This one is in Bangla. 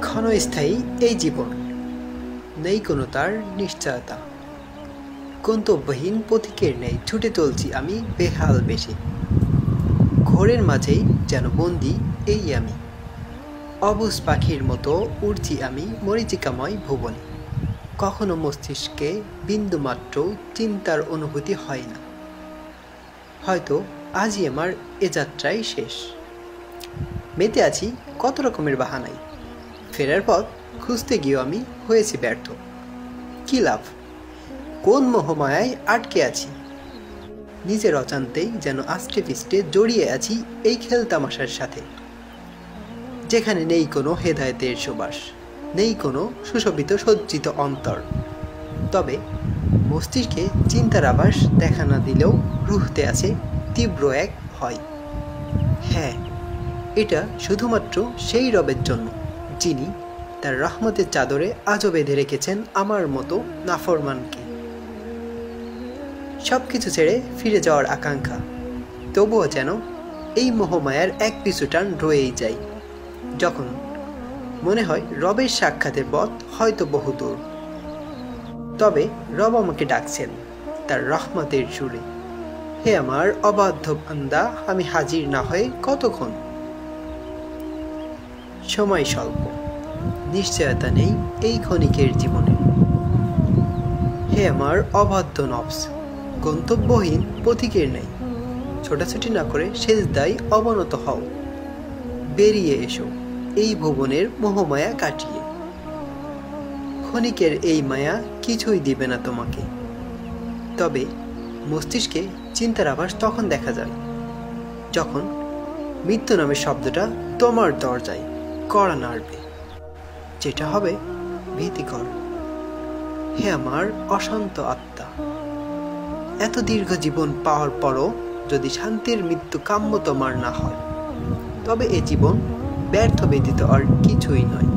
ক্ষণস্থায়ী এই জীবন, নেই কোনো তার নিশ্চয়তা। গন্তব্যহীন পথিকের ন্যায় ছুটে চলছি আমি বেহাল বেশে। ঘোরের মাঝেই যেন বন্দি এই আমি, অবুঝ পাখির মতো উড়ছি আমি মরীচিকাময় ভুবনে। কখনো মস্তিষ্কে বিন্দুমাত্র চিন্তার অনুভূতি হয় না। হয়তো আজই আমার এ যাত্রাই শেষ। মেতে আছি কত রকমের বাহানায়, ফেরার পথ খুঁজতে গিয়েও আমি হয়েছি ব্যর্থ। কি লাভ, কোন মোহমায়ায় আটকে আছি। নিজের অজান্তেই যেন আষ্টে পিষ্টে জড়িয়ে আছি এই খেলতামাশার সাথে, যেখানে নেই কোনো হেদায়েতের সুবাস, নেই কোনো সুশোভিত সজ্জিত অন্তর। তবে মস্তিষ্কে চিন্তার আভাস দেখা না দিলেও রুহতে আছে তীব্র এক ভয়। হ্যাঁ, এটা শুধুমাত্র সেই রবের জন্য যিনি তার রহমতের চাদরে আজও বেঁধে রেখেছেন আমার মতো নাফরমানকে। সব কিছু ছেড়ে ফিরে যাওয়ার আকাঙ্ক্ষা, তবুও যেন এই মোহমায়ার এক পিছু টান রয়েই যায়। যখন মনে হয় রবের সাক্ষাতের পথ হয়তো বহুদূর, তবে রব আমাকে ডাকছেন তার রহমতের সুরে। হে আমার অবাধ্য বান্দা, আমি হাজির না হয়ে কতক্ষণ। সময় স্বল্প, নিশ্চয়তা নেই এই ক্ষণিকের জীবনে। হে আমার অবাধ্য নফস, গন্তব্যহীন পথিকের নেই ছোটাছুটি না করে সেজদায় অবনত হও। বেরিয়ে এসো এই ভুবনের মোহমায়া কাটিয়ে। ক্ষণিকের এই মায়া কিছুই দিবে না তোমাকে। তবে মস্তিষ্কে চিন্তার আভাস তখন দেখা যায়, যখন মৃত্যু নামের শব্দটা তোমার দরজায় কড়া নাড়বে, যেটা হবে ভীতিকর। হে আমার অশান্ত আত্মা, এত দীর্ঘ জীবন পাওয়ার পরও যদি শান্তির মৃত্যু কাম্য তোমার না হয়, তবে এ জীবন ব্যর্থ ব্যতীত আর কিছুই নয়।